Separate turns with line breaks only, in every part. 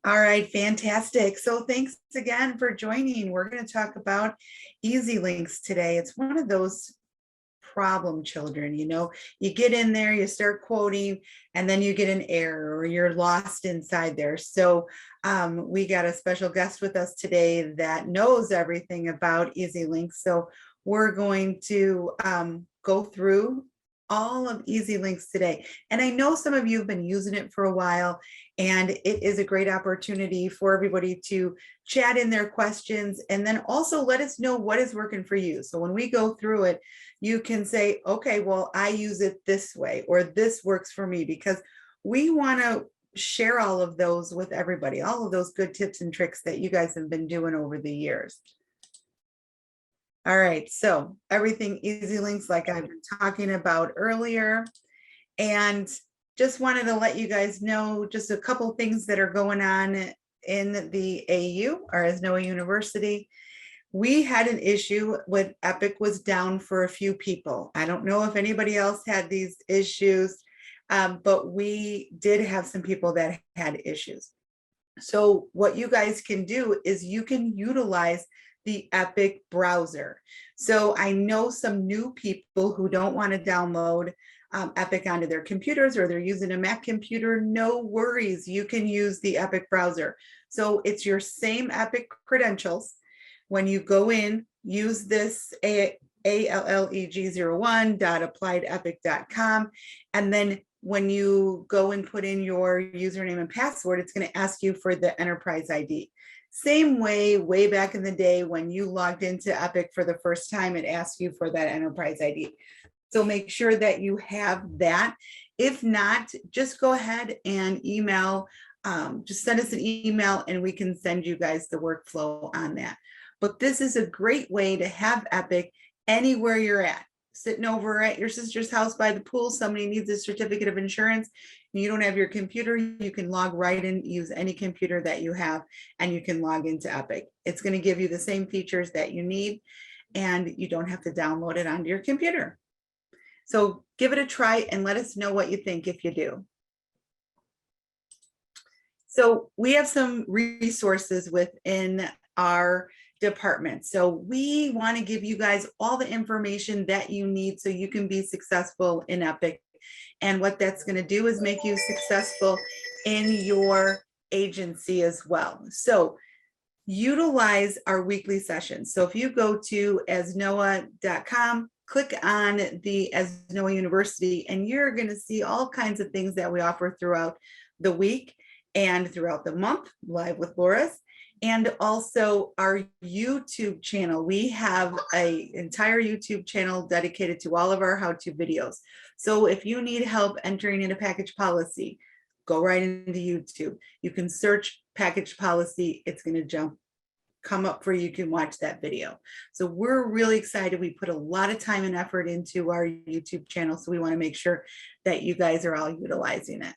All right, fantastic. So thanks again for joining. We're going to talk about EZLynx today. It's one of those problem children, you get in there, you start quoting, and then you get an error or you're lost inside there. So we got a special guest with us today that knows everything about EZLynx. So we're going to go through all of EZLynx today. And I know some of you have been using it for a while, and it is a great opportunity for everybody to chat in their questions and then also let us know what is working for you. So when we go through it, you can say, okay, well, I use it this way, or this works for me, because we want to share all of those with everybody, all of those good tips and tricks that you guys have been doing over the years. All right, so everything EZLynx, like I've been talking about earlier, and just wanted to let you guys know just a couple things that are going on in the AU, or as Noah University. We had an issue with Epic was down for a few people. I don't know if anybody else had these issues, but we did have some people that had issues. So what you guys can do is you can utilize the Epic browser. So I know some new people who don't want to download Epic onto their computers, or they're using a Mac computer. No worries, you can use the Epic browser. So it's your same Epic credentials. When you go in, use this ALLEG01.appliedepic.com, and then when you go and put in your username and password, it's going to ask you for the enterprise ID. Same way back in the day when you logged into Epic for the first time, it asked you for that enterprise ID. So make sure that you have that. If not, just go ahead and email, just send us an email and we can send you guys the workflow on that. But this is a great way to have Epic anywhere you're at. Sitting over at your sister's house by the pool, somebody needs a certificate of insurance, and you don't have your computer, you can log right in, use any computer that you have, and you can log into Epic. It's going to give you the same features that you need, and you don't have to download it onto your computer. So give it a try and let us know what you think if you do. So we have some resources within our department. So we want to give you guys all the information that you need so you can be successful in Epic. And what that's going to do is make you successful in your agency as well. So utilize our weekly sessions. So if you go to asnoa.com, click on the As Noah University, and you're going to see all kinds of things that we offer throughout the week and throughout the month, live with Laura's. And also our YouTube channel. We have an entire YouTube channel dedicated to all of our how-to videos. So if you need help entering in a package policy, go right into YouTube. You can search package policy. It's going to come up for you. You can watch that video. So we're really excited. We put a lot of time and effort into our YouTube channel. So we want to make sure that you guys are all utilizing it.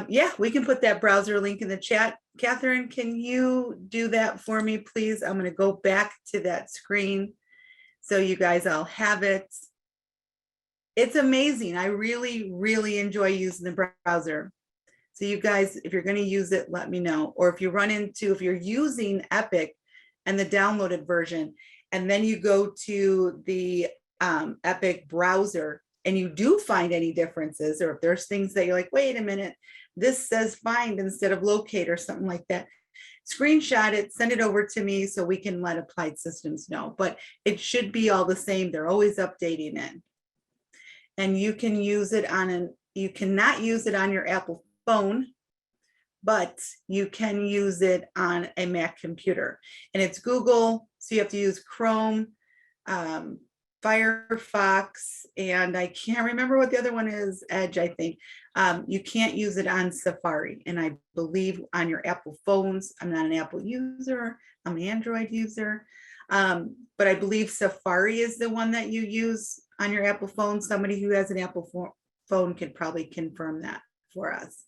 Yeah, we can put that browser link in the chat. Catherine, can you do that for me, please? I'm going to go back to that screen so you guys all have it. It's amazing. I really, really enjoy using the browser. So you guys, if you're going to use it, let me know. Or if you're using Epic and the downloaded version, and then you go to the Epic browser, and you do find any differences, or if there's things that you're like, wait a minute, this says find instead of locate or something like that, screenshot it, send it over to me so we can let Applied Systems know. But it should be all the same. They're always updating it. And you can use it you cannot use it on your Apple phone, but you can use it on a Mac computer. And it's Google, so you have to use Chrome, Firefox, and I can't remember what the other one is, Edge, I think. You can't use it on Safari, and I believe on your Apple phones. I'm not an Apple user, I'm an Android user, but I believe Safari is the one that you use on your Apple phone. Somebody who has an Apple phone could probably confirm that for us.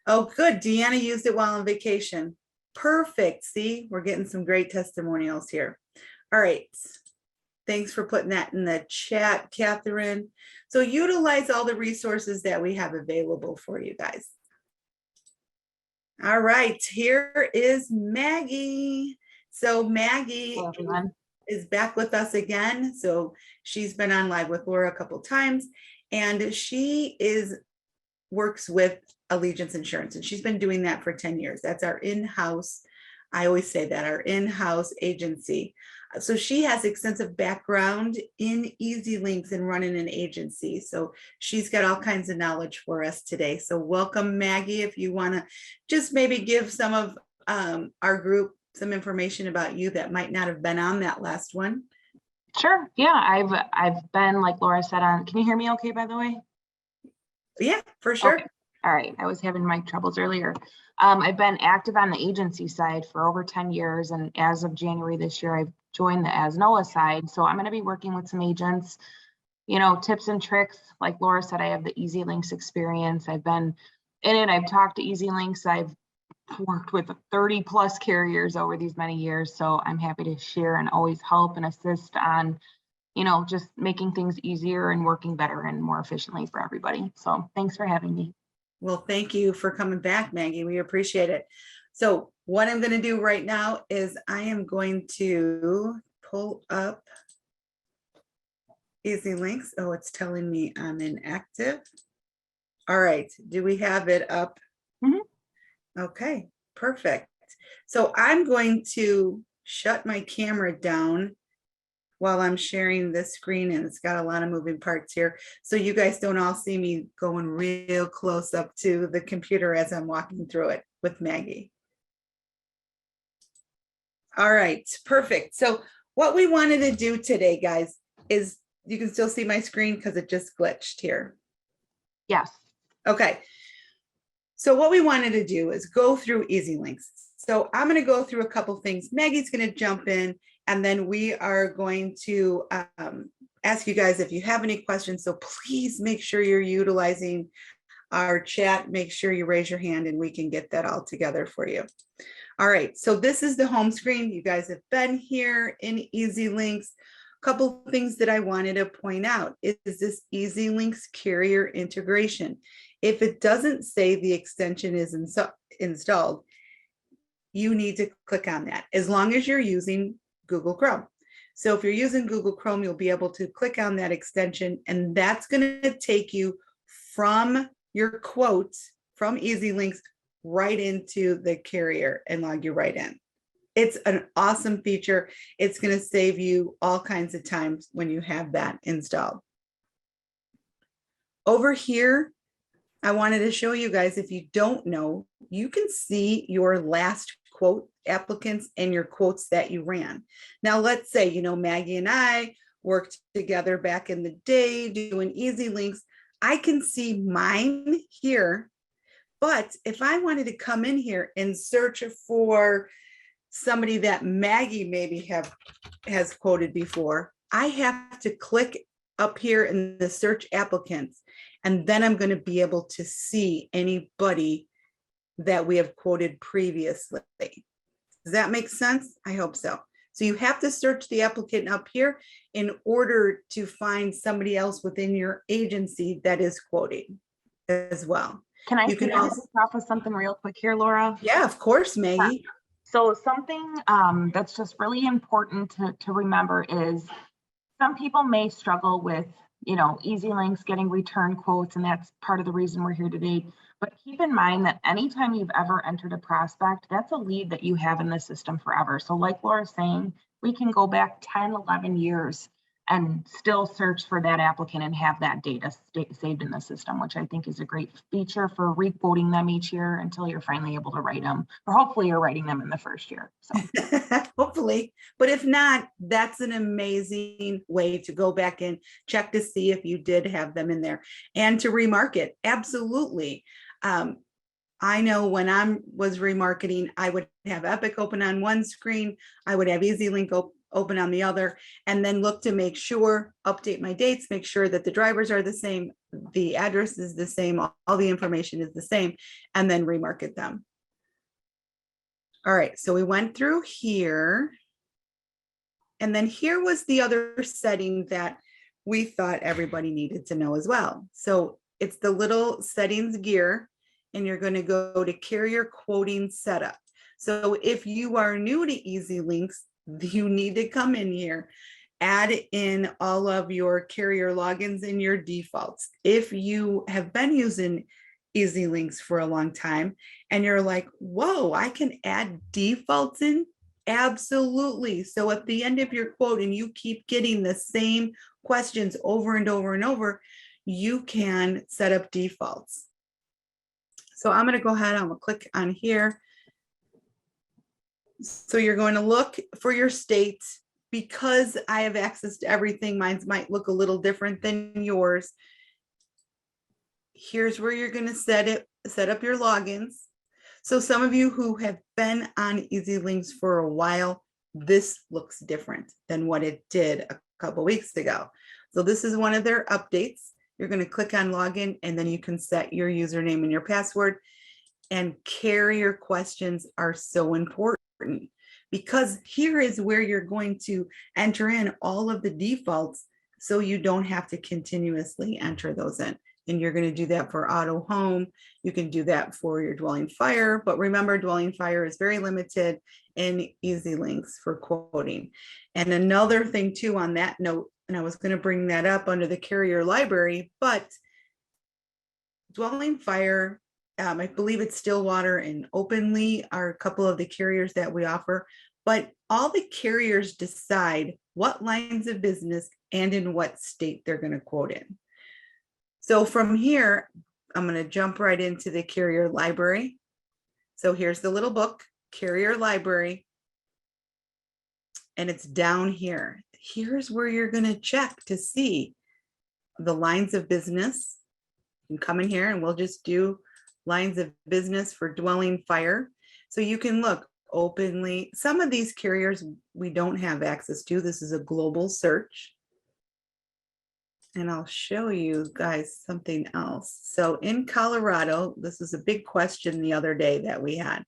Oh, good, Deanna used it while on vacation. Perfect, see, we're getting some great testimonials here. All right. Thanks for putting that in the chat, Catherine. So utilize all the resources that we have available for you guys. All right, here is Maggie. So Maggie is back with us again. So she's been on live with Laura a couple times, and she works with Allegiance Insurance, and she's been doing that for 10 years. That's our in-house, I always say that, our in-house agency. So she has extensive background in EZLynx and running an agency. So she's got all kinds of knowledge for us today. So welcome, Maggie. If you want to just maybe give some of our group some information about you that might not have been on that last one.
Sure. Yeah, I've been, like Laura said, on. Can you hear me okay, by the way?
Yeah, for sure.
Okay. All right. I was having mic troubles earlier. I've been active on the agency side for over 10 years. And as of January this year, I've joined the ASNOA side. So I'm going to be working with some agents, tips and tricks. Like Laura said, I have the EZLynx experience. I've been in it. I've talked to EZLynx. I've worked with 30 plus carriers over these many years. So I'm happy to share and always help and assist on just making things easier and working better and more efficiently for everybody. So thanks for having me.
Well, thank you for coming back, Maggie. We appreciate it. So what I'm going to do right now is I am going to pull up EZLynx. Oh, it's telling me I'm inactive. All right. Do we have it up? Mm-hmm. Okay, perfect. So I'm going to shut my camera down while I'm sharing this screen, and it's got a lot of moving parts here. So you guys don't all see me going real close up to the computer as I'm walking through it with Maggie. All right, perfect. So what we wanted to do today, guys, is you can still see my screen because it just glitched here.
Yes.
Okay. So what we wanted to do is go through EZLynx. So I'm going to go through a couple things. Maggie's going to jump in, and then we are going to ask you guys if you have any questions. So please make sure you're utilizing our chat. Make sure you raise your hand and we can get that all together for you. All right, so this is the home screen. You guys have been here in EZLynx. A couple things that I wanted to point out is this EZLynx carrier integration. If it doesn't say the extension is installed, you need to click on that as long as you're using Google Chrome. So if you're using Google Chrome, you'll be able to click on that extension, and that's going to take you from your quotes from EZLynx right into the carrier and log you right in. It's an awesome feature. It's going to save you all kinds of times when you have that installed. Over here, I wanted to show you guys, if you don't know, you can see your last quote applicants and your quotes that you ran. Now, let's say, Maggie and I worked together back in the day doing EZLynx. I can see mine here, but if I wanted to come in here and search for somebody that Maggie maybe has quoted before, I have to click up here in the search applicants, and then I'm going to be able to see anybody that we have quoted previously. Does that make sense? I hope so. So you have to search the applicant up here in order to find somebody else within your agency that is quoting as well.
Can I also off with something real quick here, Laura?
Yeah, of course, Maggie.
So something that's just really important to remember is some people may struggle with, EZLynx getting return quotes, and that's part of the reason we're here today. But keep in mind that anytime you've ever entered a prospect, that's a lead that you have in the system forever. So like Laura's saying, we can go back 10, 11 years and still search for that applicant and have that data saved in the system, which I think is a great feature for re-quoting them each year until you're finally able to write them, or hopefully you're writing them in the first year. So
hopefully, but if not, that's an amazing way to go back and check to see if you did have them in there and to remarket. Absolutely. I know when I was remarketing, I would have Epic open on one screen, I would have EZLynx open on the other, and then look to make sure, update my dates, make sure that the drivers are the same, the address is the same, all the information is the same, and then remarket them. All right, so we went through here, And then here was the other setting that we thought everybody needed to know as well. So it's the little settings gear, and you're going to go to carrier quoting setup. So if you are new to EZLynx, you need to come in here, add in all of your carrier logins and your defaults. If you have been using EZLynx for a long time and you're like, whoa, I can add defaults in? Absolutely. So at the end of your quote and you keep getting the same questions over and over and over, you can set up defaults. So I'm going to go ahead, I'm going to click on here. So you're going to look for your state. Because I have access to everything, mine might look a little different than yours. Here's where you're going to set up your logins. So some of you who have been on EZLynx for a while, this looks different than what it did a couple weeks ago. So this is one of their updates. You're going to click on login, and then you can set your username and your password. And carrier questions are so important, because here is where you're going to enter in all of the defaults so you don't have to continuously enter those in. And you're going to do that for auto home. You can do that for your dwelling fire, but remember, dwelling fire is very limited in EZLynx for quoting. And another thing too on that note, and I was going to bring that up under the carrier library, but dwelling fire, I believe it's Stillwater and Openly are a couple of the carriers that we offer, but all the carriers decide what lines of business and in what state they're going to quote in. So from here, I'm going to jump right into the carrier library. So here's the little book, carrier library, and it's down here. Here's where you're going to check to see the lines of business. You can come in here and we'll just do lines of business for dwelling fire. So you can look Openly. Some of these carriers we don't have access to. This is a global search. And I'll show you guys something else. So in Colorado, this is a big question the other day that we had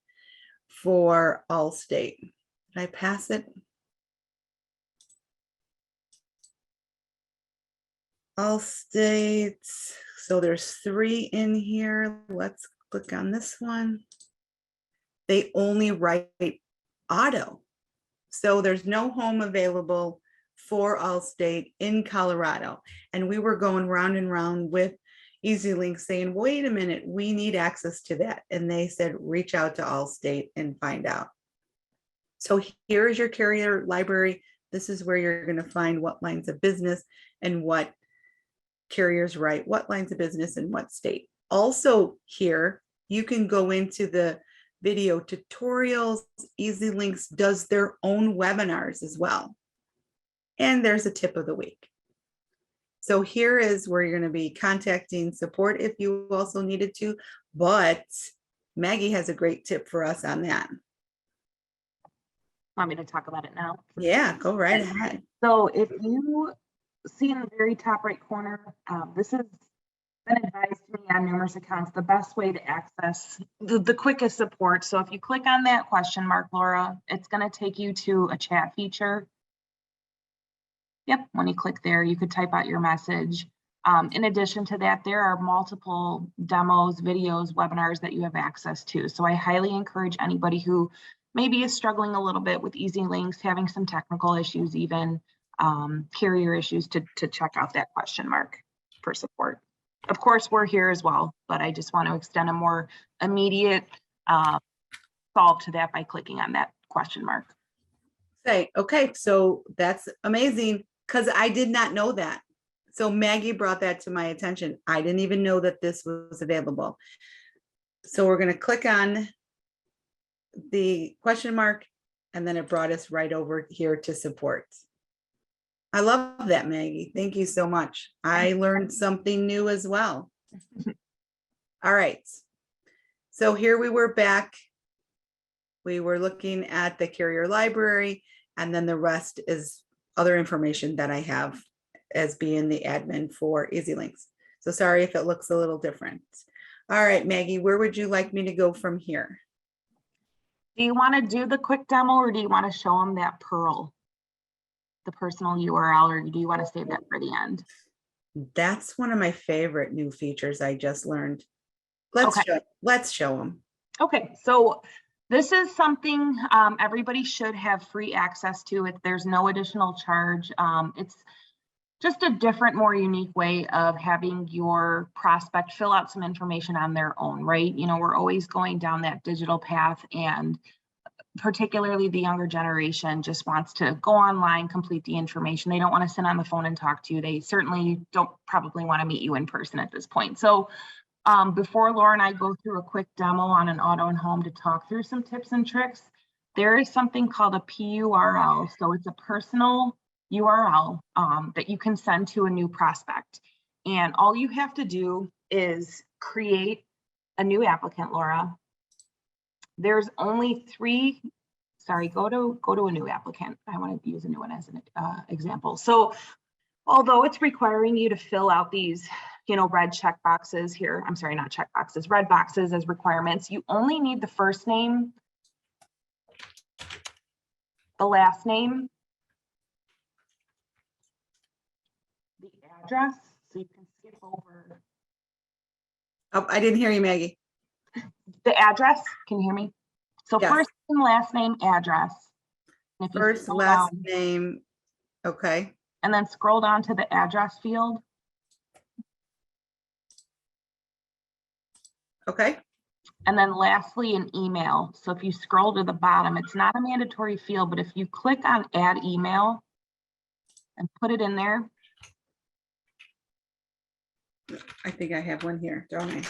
for Allstate. Did I pass it? Allstate. So there's 3 in here. Let's click on this one. They only write auto. So there's no home available for Allstate in Colorado. And we were going round and round with EZLynx saying, wait a minute, we need access to that. And they said, reach out to Allstate and find out. So here is your carrier library. This is where you're going to find what lines of business and what carriers write, what lines of business in what state. Also here, you can go into the video tutorials. EZLynx does their own webinars as well. And there's a tip of the week. So here is where you're going to be contacting support if you also needed to, but Maggie has a great tip for us on that.
Want me to talk about it now?
Yeah, go right ahead.
So if you see in the very top right corner, this has been advised to me on numerous accounts, the best way to access the quickest support. So if you click on that question mark, Laura, it's going to take you to a chat feature. Yep, when you click there, you could type out your message. In addition to that, there are multiple demos, videos, webinars that you have access to. So I highly encourage anybody who maybe is struggling a little bit with EZLynx, having some technical issues, even carrier issues, to check out that question mark for support. Of course, we're here as well, but I just want to extend a more immediate solve to that by clicking on that question mark.
Okay, so that's amazing, because I did not know that. So Maggie brought that to my attention. I didn't even know that this was available. So we're going to click on the question mark, and then it brought us right over here to support. I love that, Maggie. Thank you so much. I learned something new as well. All right. So here we were back. We were looking at the carrier library, and then the rest is other information that I have as being the admin for EZLynx. So sorry if it looks a little different. All right, Maggie, where would you like me to go from here?
Do you want to do the quick demo, or do you want to show them that Pearl? the personal URL, or do you want to save that for the end?
That's one of my favorite new features I just learned.
Okay.
Let's show them.
Okay, so this is something everybody should have free access to. If there's no additional charge, it's just a different, more unique way of having your prospect fill out some information on their own, right? You know, we're always going down that digital path, and particularly the younger generation just wants to go online, complete the information. They don't want to sit on the phone and talk to you. They certainly don't probably want to meet you in person at this point. So before Laura and I go through a quick demo on an auto and home to talk through some tips and tricks, there is something called a PURL. So it's a personal URL that you can send to a new prospect. And all you have to do is create a new applicant, Laura. There's only three, sorry, go to a new applicant. I want to use a new one as an example. So although it's requiring you to fill out these, you know, red check boxes here, I'm sorry, not check boxes, red boxes as requirements, you only need the first name, the last name, the address, so you can skip over.
Oh, I didn't hear you, Maggie.
The address, can you hear me? So
Yes.
First name, last name, address. And if you
First,
scroll
last
down,
name. Okay.
and then scroll down to the address field.
Okay.
And then lastly, an email. So if you scroll to the bottom, it's not a mandatory field, but if you click on add email and put it in there.
I think I have one here, don't I?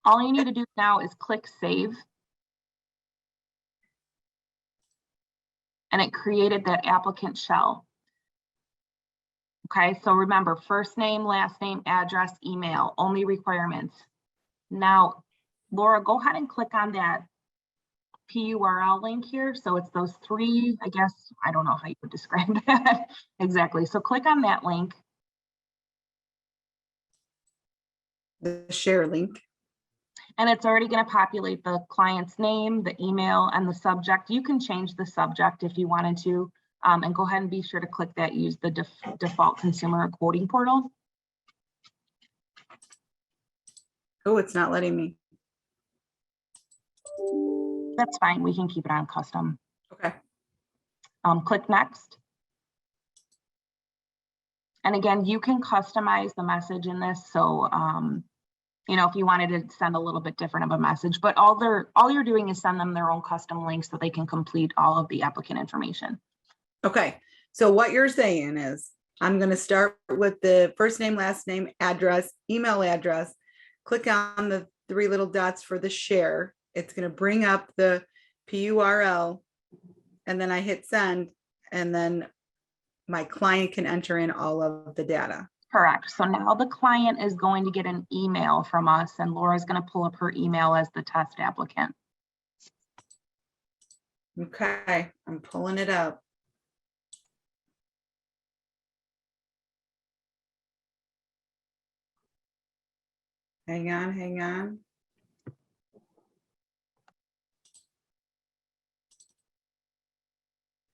All you need to do now is click save. And it created that applicant shell. Okay, so remember, first name, last name, address, email, only requirements. Now, Laura, go ahead and click on that PURL link here. So it's those three, I guess, I don't know how you would describe that exactly. So click on that link.
The share link.
And it's already going to populate the client's name, the email, and the subject. You can change the subject if you wanted to, and go ahead and be sure to click that use the default consumer quoting portal.
Oh, it's not letting me.
That's fine. We can keep it on custom.
Okay.
Click next. And again, you can customize the message in this. So, you know, if you wanted to send a little bit different of a message, but all you're doing is send them their own custom link so they can complete all of the applicant information.
Okay. So what you're saying is I'm going to start with the first name, last name, address, email address, click on the three little dots for the share. It's going to bring up the PURL, and then I hit send, and then my client can enter in all of the data.
Correct. So now the client is going to get an email from us, and Laura's going to pull up her email as the test applicant.
Okay, I'm pulling it up. Hang on, hang on.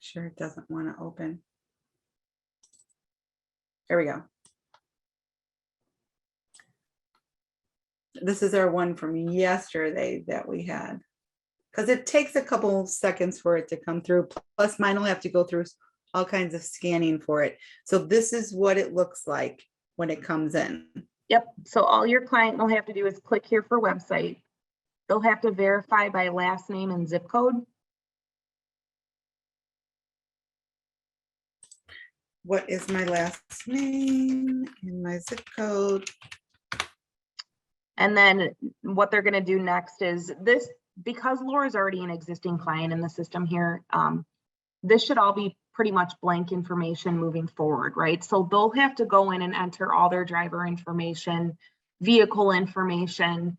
Sure, it doesn't want to open. There we go. This is our one from yesterday that we had, because it takes a couple seconds for it to come through. Plus mine will have to go through all kinds of scanning for it. So this is what it looks like when it comes in.
Yep. So all your client will have to do is click here for website. They'll have to verify by last name and zip code.
What is my last name and my zip code?
And then what they're going to do next is this, because Laura's already an existing client in the system here, this should all be pretty much blank information moving forward, right? So they'll have to go in and enter all their driver information, vehicle information,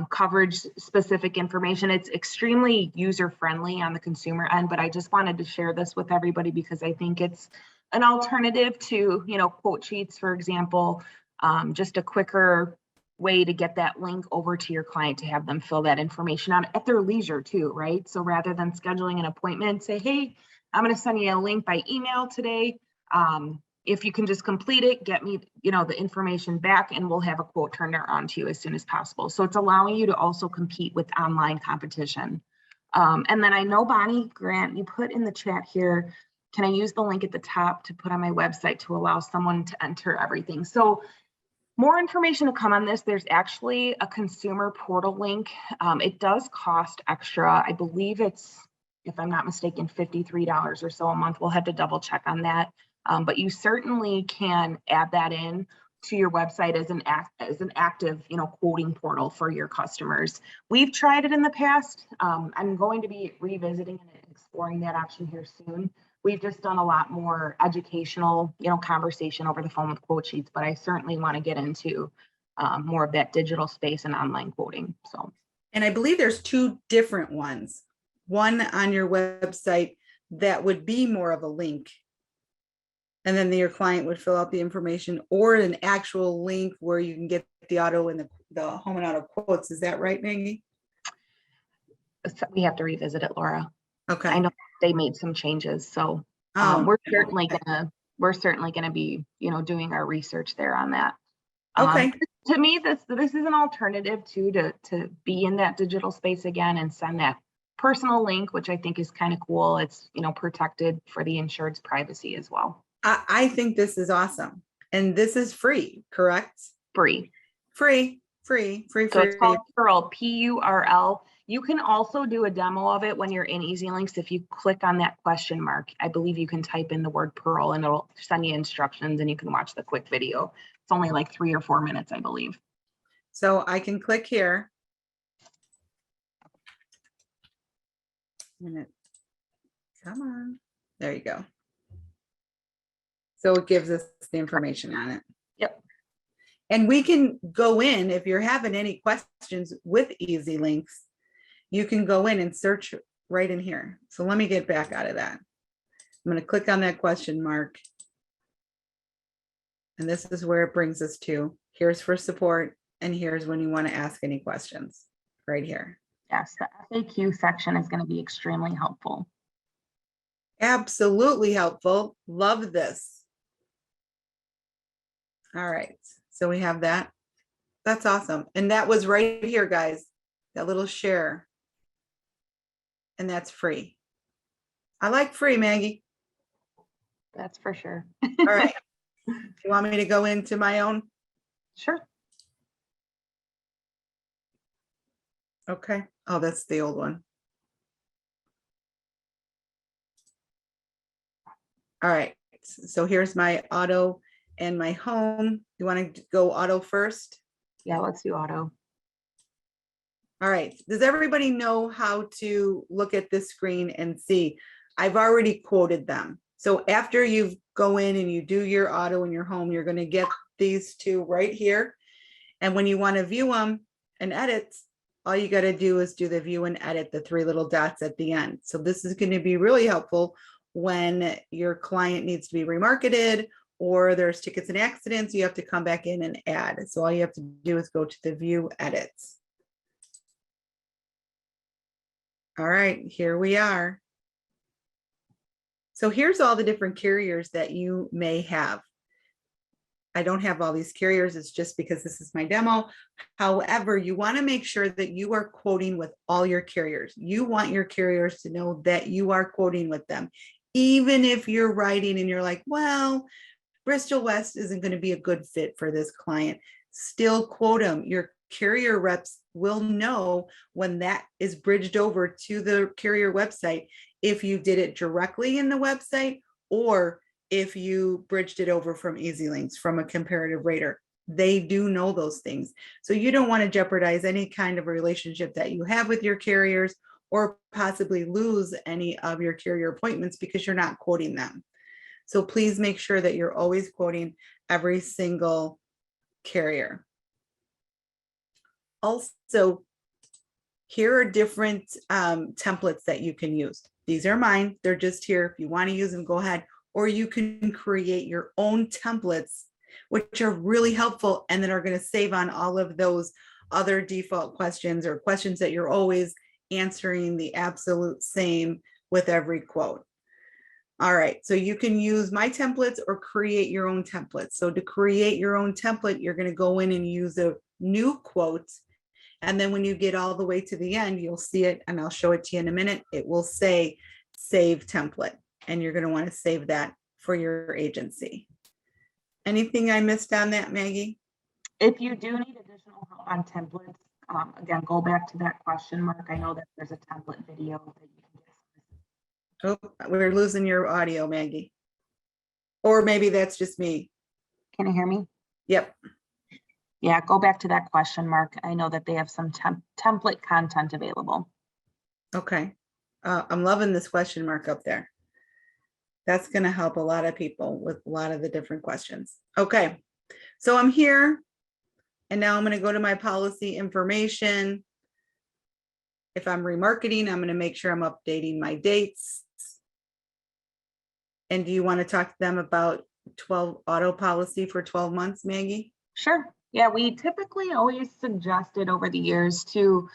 coverage specific information. It's extremely user friendly on the consumer end, but I just wanted to share this with everybody because I think it's an alternative to, you know, quote sheets, for example, just a quicker way to get that link over to your client to have them fill that information out at their leisure too, right? So rather than scheduling an appointment, say, hey, I'm going to send you a link by email today. If you can just complete it, get me, the information back, and we'll have a quote turned around to you as soon as possible. So it's allowing you to also compete with online competition. And then I know, Bonnie Grant, you put in the chat here, can I use the link at the top to put on my website to allow someone to enter everything? So more information to come on this. There's actually a consumer portal link. It does cost extra. I believe it's, if I'm not mistaken, $53 or so a month. We'll have to double check on that. But you certainly can add that in to your website as an active, quoting portal for your customers. We've tried it in the past. I'm going to be revisiting and exploring that option here soon. We've just done a lot more educational, conversation over the phone with quote sheets, but I certainly want to get into more of that digital space and online quoting. So,
and I believe there's two different ones. One on your website that would be more of a link, and then your client would fill out the information, or an actual link where you can get the auto and the home and auto quotes. Is that right, Maggie?
We have to revisit it, Laura.
Okay.
I know they made some changes, so we're certainly gonna be, doing our research there on that.
Okay.
To me, this is an alternative too to be in that digital space again and send that personal link, which I think is kind of cool. It's protected for the insured's privacy as well.
I think this is awesome, and this is free, correct?
Free.
So
it's called Purl, P-U-R-L. You can also do a demo of it when you're in EZLynx. If you click on that question mark, I believe you can type in the word Purl and it'll send you instructions and you can watch the quick video. It's only like 3 or 4 minutes, I believe.
So I can click here. Come on. There you go. So it gives us the information on it.
Yep.
And we can go in, if you're having any questions with EZLynx, you can go in and search right in here. So let me get back out of that. I'm going to click on that question mark. And this is where it brings us to. Here's for support. And here's when you want to ask any questions right here.
Yes, the FAQ section is going to be extremely helpful.
Absolutely helpful. Love this. All right. So we have that. That's awesome. And that was right here, guys, that little share. And that's free. I like free, Maggie.
That's for sure.
All right. Do you want me to go into my own?
Sure.
Okay. Oh, that's the old one. All right. So here's my auto and my home. You want to go auto first?
Yeah, let's do auto.
All right. Does everybody know how to look at this screen and see? I've already quoted them. So after you go in and you do your auto and your home, you're going to get these two right here. And when you want to view them and edit, all you got to do is do the view and edit, the 3 little dots at the end. So this is going to be really helpful when your client needs to be remarketed or there's tickets and accidents, you have to come back in and add. So all you have to do is go to the view edits. All right, here we are. So here's all the different carriers that you may have. I don't have all these carriers. It's just because this is my demo. However, you want to make sure that you are quoting with all your carriers. You want your carriers to know that you are quoting with them. Even if you're writing and you're like, well, Bristol West isn't going to be a good fit for this client, still quote them. Your carrier reps will know when that is bridged over to the carrier website, if you did it directly in the website or if you bridged it over from EZLynx from a comparative rater. They do know those things. So you don't want to jeopardize any kind of relationship that you have with your carriers or possibly lose any of your carrier appointments because you're not quoting them. So please make sure that you're always quoting every single carrier. Also, here are different templates that you can use. These are mine. They're just here. If you want to use them, go ahead. Or you can create your own templates which are really helpful and that are going to save on all of those other default questions or questions that you're always answering the absolute same with every quote. All right, so you can use my templates or create your own templates. So to create your own template, you're going to go in and use a new quote. And then when you get all the way to the end, you'll see it, and I'll show it to you in a minute. It will say save template, and you're going to want to save that for your agency. Anything I missed on that, Maggie?
If you do need additional help on templates, again, go back to that question mark. I know that there's a template video that you can get.
Oh, we're losing your audio, Maggie. Or maybe that's just me.
Can you hear me?
Yep.
Yeah, go back to that question mark. I know that they have some template content available.
Okay. I'm loving this question mark up there. That's going to help a lot of people with a lot of the different questions. Okay. So I'm here, and now I'm going to go to my policy information. If I'm remarketing, I'm going to make sure I'm updating my dates. And do you want to talk to them about 12 auto policy for 12 months, Maggie?
Sure. Yeah, we typically always suggested over the years to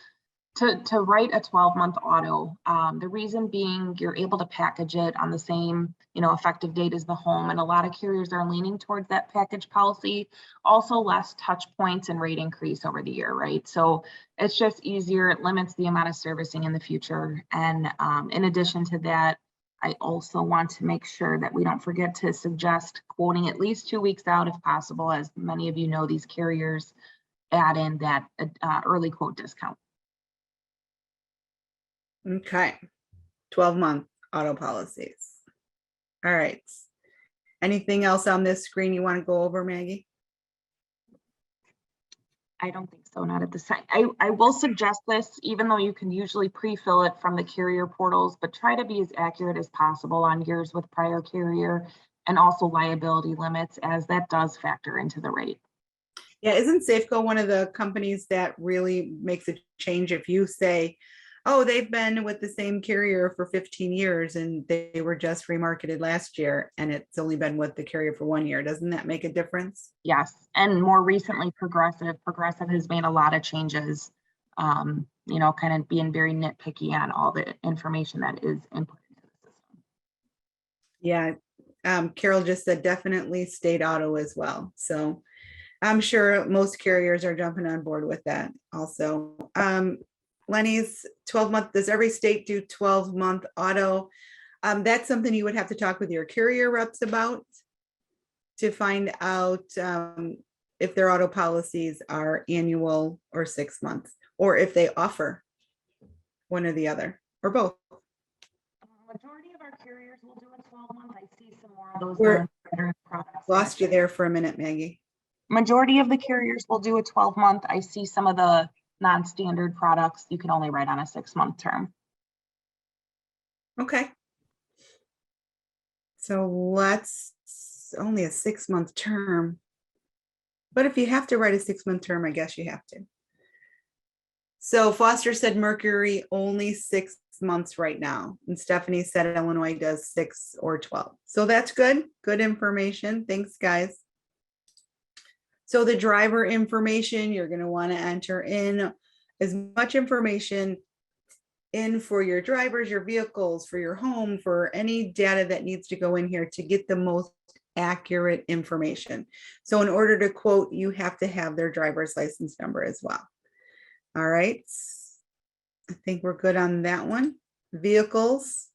write a 12-month auto. The reason being, you're able to package it on the same, effective date as the home, and a lot of carriers are leaning towards that package policy. Also, less touch points and rate increase over the year, right? So it's just easier. It limits the amount of servicing in the future. And in addition to that, I also want to make sure that we don't forget to suggest quoting at least 2 weeks out if possible. As many of you know, these carriers add in that early quote discount.
Okay. 12-month auto policies. All right. Anything else on this screen you want to go over, Maggie?
I don't think so, not at this time. I will suggest this, even though you can usually pre-fill it from the carrier portals, but try to be as accurate as possible on years with prior carrier and also liability limits, as that does factor into the rate.
Yeah, isn't Safeco one of the companies that really makes a change if you say, oh, they've been with the same carrier for 15 years and they were just remarketed last year and it's only been with the carrier for 1 year. Doesn't that make a difference?
Yes, and more recently, Progressive has made a lot of changes, kind of being very nitpicky on all the information that is input into the system.
Yeah, Carol just said definitely state auto as well. So I'm sure most carriers are jumping on board with that also. Lenny's 12-month, does every state do 12-month auto? That's something you would have to talk with your carrier reps about to find out if their auto policies are annual or 6 months, or if they offer one or the other, or both.
Majority of our carriers will do a 12-month. I see some more of those.
We're
products.
Lost you there for a minute, Maggie.
Majority of the carriers will do a 12-month. I see some of the non-standard products you can only write on a 6-month term.
Okay. So let's only a 6-month term. But if you have to write a 6-month term, I guess you have to. So Foster said Mercury only 6 months right now. And Stephanie said Illinois does 6 or 12. So that's good. Good information. Thanks, guys. So the driver information, you're going to want to enter in as much information in for your drivers, your vehicles, for your home, for any data that needs to go in here to get the most accurate information. So in order to quote, you have to have their driver's license number as well. All right. I think we're good on that one. Vehicles.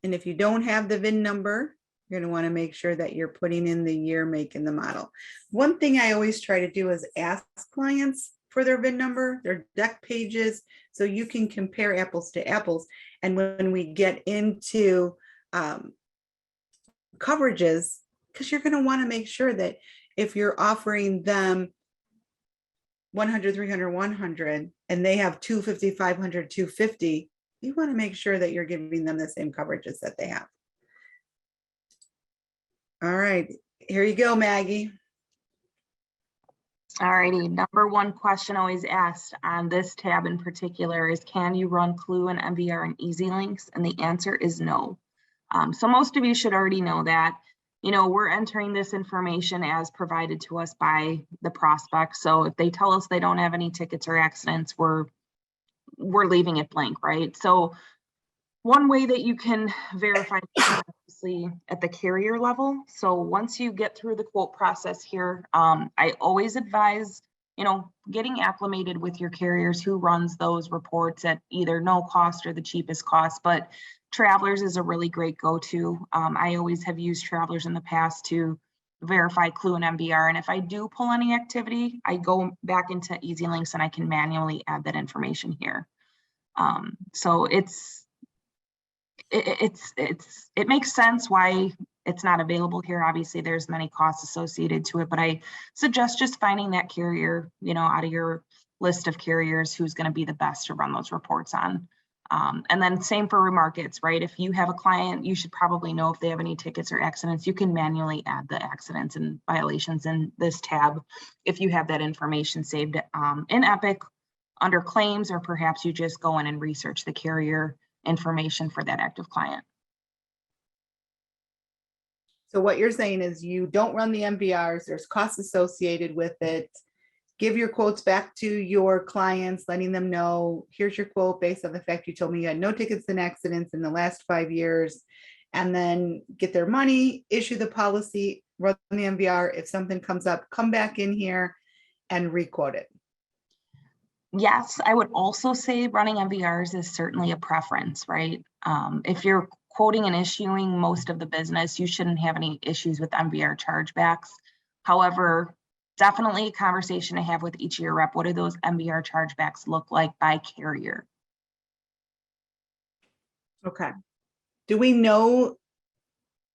And if you don't have the VIN number, you're going to want to make sure that you're putting in the year, make, and the model. One thing I always try to do is ask clients for their VIN number, their deck pages, so you can compare apples to apples. And when we get into coverages, because you're going to want to make sure that if you're offering them 100, 300, 100, and they have 250, 500, 250, you want to make sure that you're giving them the same coverages that they have. All right, here you go, Maggie.
All righty, number one question always asked on this tab in particular is, can you run Clue and MVR and EZLynx? And the answer is no. So most of you should already know that. we're entering this information as provided to us by the prospect. So if they tell us they don't have any tickets or accidents, we're leaving it blank, right? So one way that you can verify obviously at the carrier level. So once you get through the quote process here, I always advise, getting acclimated with your carriers who runs those reports at either no cost or the cheapest cost. But Travelers is a really great go-to. I always have used Travelers in the past to verify clue and MBR. And if I do pull any activity, I go back into EZLynx and I can manually add that information here. So it makes sense why it's not available here. Obviously, there's many costs associated to it, but I suggest just finding that carrier, out of your list of carriers who's going to be the best to run those reports on. And then same for remarkets, right? If you have a client, you should probably know if they have any tickets or accidents. You can manually add the accidents and violations in this tab if you have that information saved in Epic under claims, or perhaps you just go in and research the carrier information for that active client.
So what you're saying is you don't run the MBRs, there's costs associated with it. Give your quotes back to your clients, letting them know, here's your quote based on the fact you told me you had no tickets and accidents in the last 5 years, and then get their money, issue the policy, run the MBR. If something comes up, come back in here and requote it.
Yes, I would also say running MVRs is certainly a preference, right? If you're quoting and issuing most of the business, you shouldn't have any issues with MVR chargebacks. However, definitely a conversation to have with each of your rep. What do those MVR chargebacks look like by carrier?
Okay. Do we know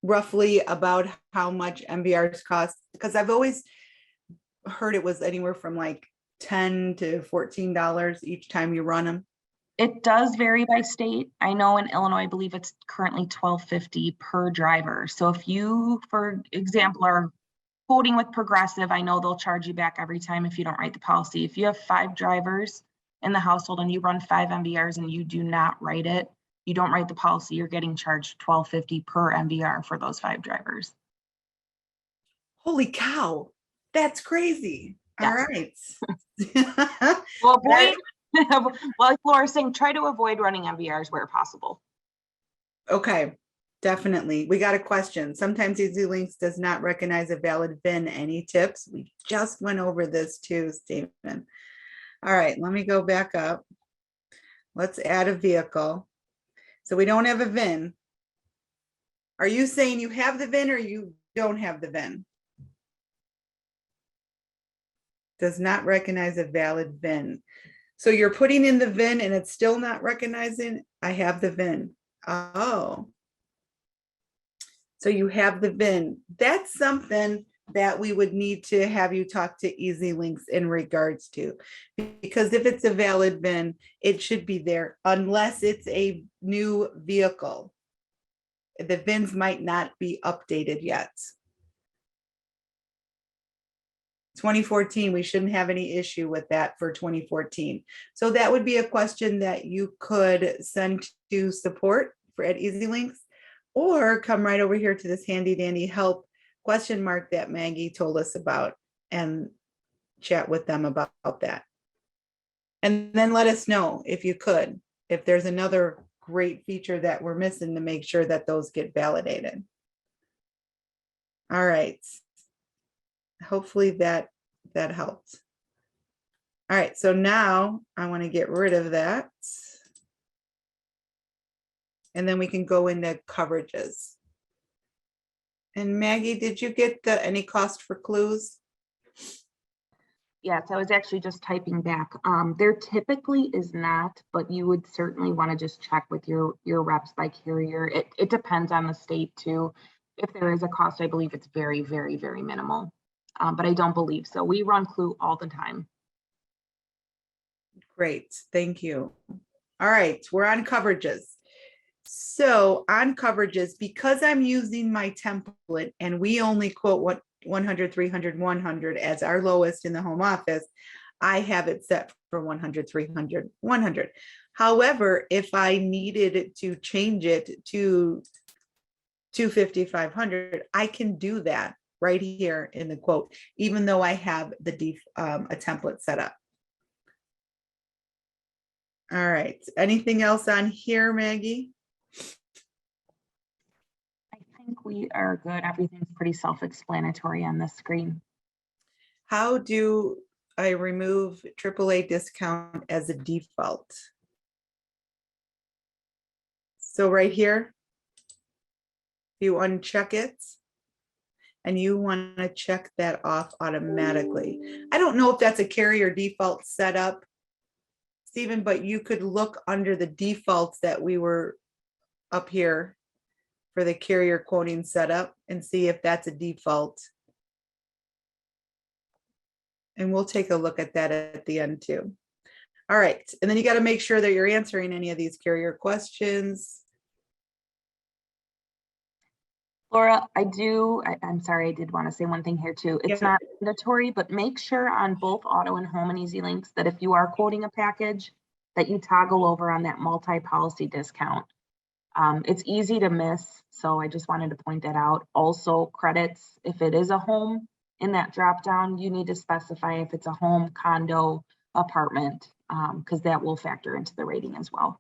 roughly about how much MVRs cost? Because I've always heard it was anywhere from like $10 to $14 each time you run them.
It does vary by state. I know in Illinois, I believe it's currently $12.50 per driver. So if you, for example, are quoting with Progressive, I know they'll charge you back every time if you don't write the policy. If you have 5 drivers in the household and you run 5 MVRs and you do not write it, you don't write the policy, you're getting charged $12.50 per MVR for those 5 drivers.
Holy cow, that's crazy.
Yeah.
All right.
Well, like Laura's saying, try to avoid running MVRs where possible.
Okay, definitely. We got a question. Sometimes EZLynx does not recognize a valid VIN. Any tips? We just went over this too, Stephen. All right, let me go back up. Let's add a vehicle. So we don't have a VIN. Are you saying you have the VIN or you don't have the VIN? Does not recognize a valid VIN. So you're putting in the VIN and it's still not recognizing, I have the VIN. Oh. So you have the VIN. That's something that we would need to have you talk to EZLynx in regards to. Because if it's a valid VIN, it should be there unless it's a new vehicle. The VINs might not be updated yet. 2014, we shouldn't have any issue with that for 2014. So that would be a question that you could send to support at EZLynx, or come right over here to this handy dandy help question mark that Maggie told us about and chat with them about that. And then let us know if you could, if there's another great feature that we're missing to make sure that those get validated. All right. Hopefully that helped. All right, so now I want to get rid of that. And then we can go into coverages. And Maggie, did you get any cost for clues?
Yes, I was actually just typing back. There typically is not, but you would certainly want to just check with your reps by carrier. It depends on the state too. If there is a cost, I believe it's very, very, very minimal. But I don't believe so. We run clue all the time.
Great, thank you. All right, we're on coverages. So on coverages, because I'm using my template and we only quote 100, 300, 100 as our lowest in the home office, I have it set for 100, 300, 100. However, if I needed to change it to 250, 500, I can do that right here in the quote, even though I have the a template set up. All right, anything else on here, Maggie?
I think we are good. Everything's pretty self-explanatory on this screen.
How do I remove AAA discount as a default? So right here, you uncheck it and you want to check that off automatically. I don't know if that's a carrier default setup, Stephen, but you could look under the defaults that we were up here for the carrier quoting setup and see if that's a default. And we'll take a look at that at the end too. All right, and then you got to make sure that you're answering any of these carrier questions.
Laura, I'm sorry, I did want to say one thing here too. It's not mandatory, but make sure on both auto and home and EZLynx that if you are quoting a package, that you toggle over on that multi-policy discount. It's easy to miss, so I just wanted to point that out. Also, credits, if it is a home in that drop down, you need to specify if it's a home, condo, apartment, because that will factor into the rating as well.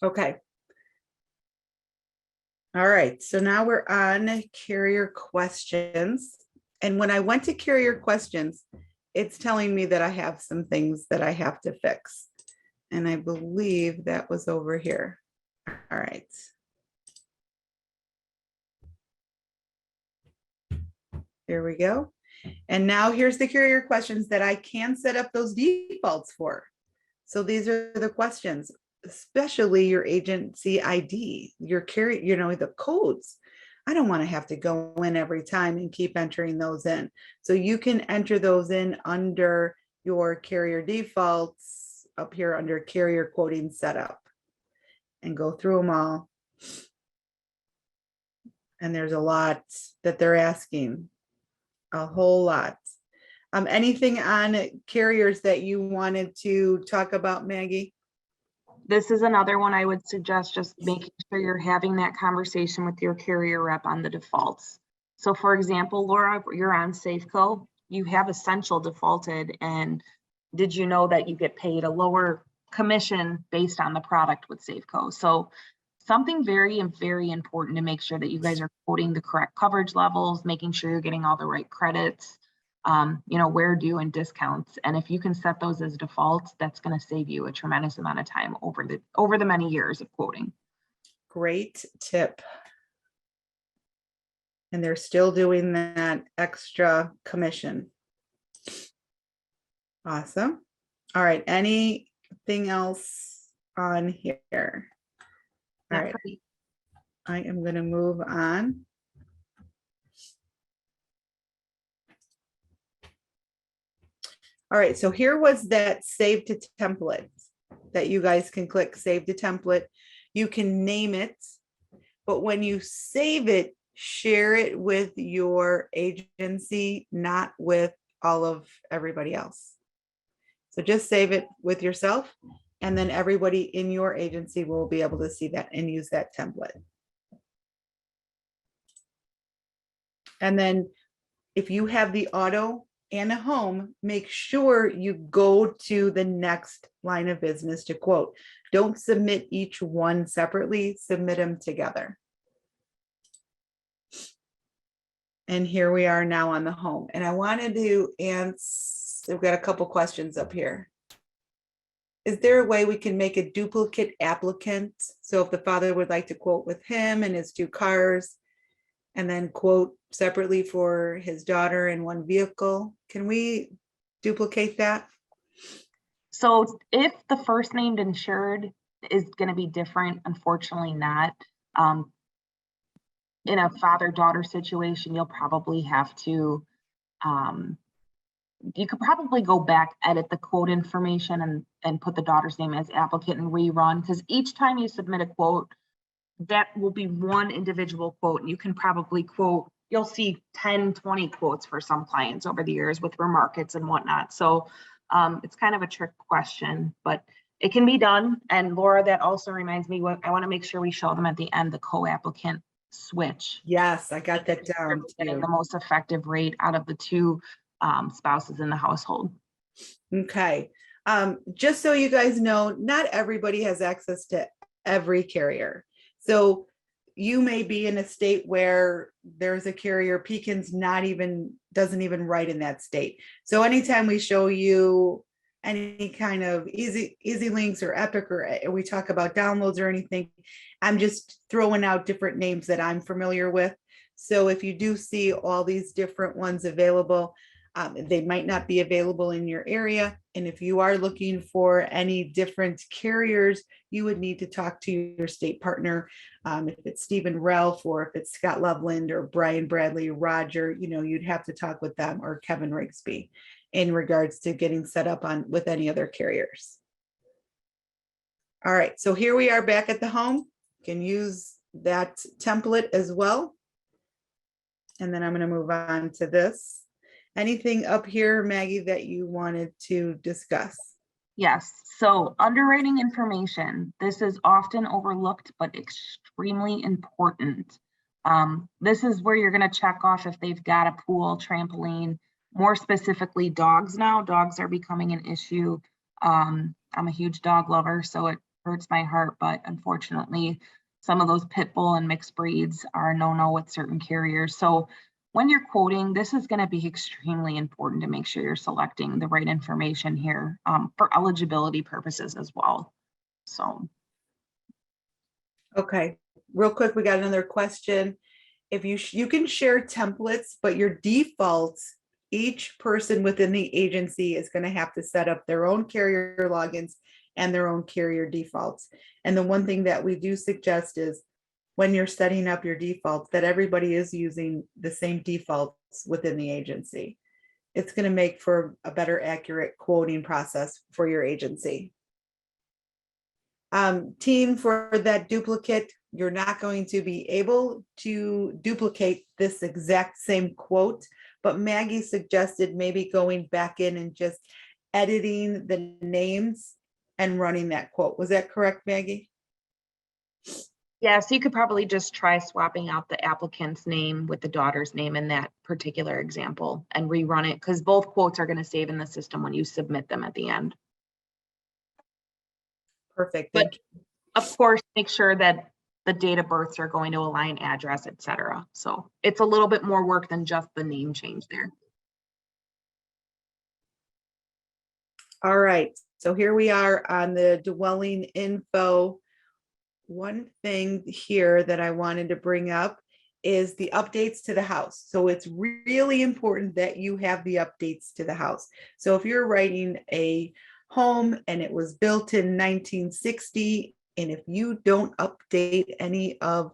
Okay. All right, so now we're on carrier questions. And when I went to carrier questions, it's telling me that I have some things that I have to fix. And I believe that was over here. All right. Here we go. And now here's the carrier questions that I can set up those defaults for. So these are the questions, especially your agency ID, your carrier, you know, the codes. I don't want to have to go in every time and keep entering those in. So you can enter those in under your carrier defaults up here under carrier quoting setup and go through them all. And there's a lot that they're asking, a whole lot. Anything on carriers that you wanted to talk about, Maggie?
This is another one I would suggest just making sure you're having that conversation with your carrier rep on the defaults. So for example, Laura, you're on Safeco, you have Essential defaulted, and did you know that you get paid a lower commission based on the product with Safeco? So something very important to make sure that you guys are quoting the correct coverage levels, making sure you're getting all the right credits, you know, where due and discounts. And if you can set those as defaults, that's going to save you a tremendous amount of time over the many years of quoting.
Great tip. And they're still doing that extra commission. Awesome. All right. Anything else on here? All right. I am going to move on. All right, so here was that save to template that you guys can click save to template. You can name it, but when you save it, share it with your agency, not with all of everybody else. So just save it with yourself, and then everybody in your agency will be able to see that and use that template. And then if you have the auto and a home, make sure you go to the next line of business to quote. Don't submit each one separately, submit them together. And here we are now on the home. And I wanted to answer, we've got a couple questions up here. Is there a way we can make a duplicate applicant? So if the father would like to quote with him and his 2 cars, and then quote separately for his daughter in 1 vehicle, can we duplicate that?
So if the first named insured is going to be different, unfortunately not. In a father-daughter situation, you'll probably have to, you could probably go back, edit the quote information and put the daughter's name as applicant and rerun, because each time you submit a quote, that will be one individual quote, and you can probably quote, you'll see 10, 20 quotes for some clients over the years with remarkets and whatnot. So it's kind of a trick question, but it can be done. And Laura, that also reminds me, I want to make sure we show them at the end the co-applicant switch.
Yes, I got that down
Getting
too.
the most effective rate out of the two spouses in the household.
Okay. Just so you guys know, not everybody has access to every carrier. So you may be in a state where there's a carrier, Pekin's doesn't even write in that state. So anytime we show you any kind of EZLynx or Epic, or we talk about downloads or anything, I'm just throwing out different names that I'm familiar with. So if you do see all these different ones available, they might not be available in your area. And if you are looking for any different carriers, you would need to talk to your state partner. If it's Stephen Ralph, or if it's Scott Loveland or Brian Bradley, Roger, you'd have to talk with them, or Kevin Rigsby, in regards to getting set up with any other carriers. All right, so here we are back at the home. You can use that template as well. And then I'm going to move on to this. Anything up here, Maggie, that you wanted to discuss?
Yes, so underwriting information. This is often overlooked, but extremely important. This is where you're going to check off if they've got a pool, trampoline, more specifically dogs now. Dogs are becoming an issue. I'm a huge dog lover, so it hurts my heart, but unfortunately, some of those pit bull and mixed breeds are no-no with certain carriers. So when you're quoting, this is going to be extremely important to make sure you're selecting the right information here for eligibility purposes as well. So.
Okay, real quick, we got another question. If you can share templates, but your defaults, each person within the agency is going to have to set up their own carrier logins and their own carrier defaults. And the one thing that we do suggest is, when you're setting up your defaults, that everybody is using the same defaults within the agency. It's going to make for a better accurate quoting process for your agency. Team, for that duplicate, you're not going to be able to duplicate this exact same quote, but Maggie suggested maybe going back in and just editing the names and running that quote. Was that correct, Maggie?
Yeah, so you could probably just try swapping out the applicant's name with the daughter's name in that particular example and rerun it, because both quotes are going to save in the system when you submit them at the end.
Perfect.
But of course, make sure that the date of births are going to align, address, etc. So it's a little bit more work than just the name change there.
All right, so here we are on the dwelling info. One thing here that I wanted to bring up is the updates to the house. So it's really important that you have the updates to the house. So if you're writing a home and it was built in 1960, and if you don't update any of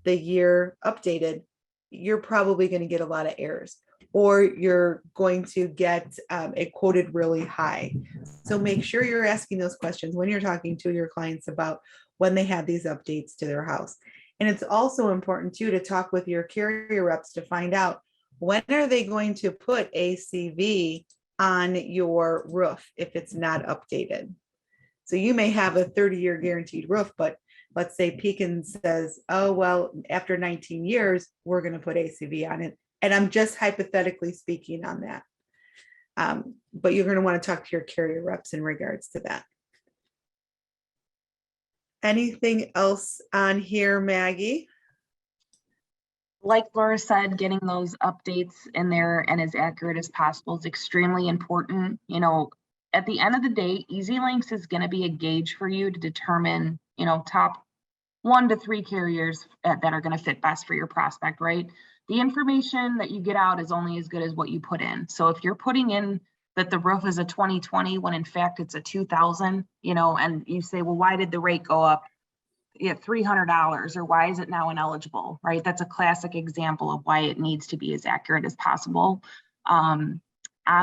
the year updated, you're probably going to get a lot of errors, or you're going to get it quoted really high. So make sure you're asking those questions when you're talking to your clients about when they have these updates to their house. And it's also important too to talk with your carrier reps to find out, when are they going to put ACV on your roof if it's not updated. So you may have a 30-year guaranteed roof, but let's say Pekin says, oh, well, after 19 years, we're going to put ACV on it. And I'm just hypothetically speaking on that. But you're going to want to talk to your carrier reps in regards to that. Anything else on here, Maggie?
Like Laura said, getting those updates in there and as accurate as possible is extremely important. You know, at the end of the day, EZLynx is going to be a gauge for you to determine, you know, top 1 to 3 carriers that are going to fit best for your prospect, right? The information that you get out is only as good as what you put in. So if you're putting in that the roof is a 2020 when in fact it's a 2000, you know, and you say, well, why did the rate go up $300, or why is it now ineligible, right? That's a classic example of why it needs to be as accurate as possible. On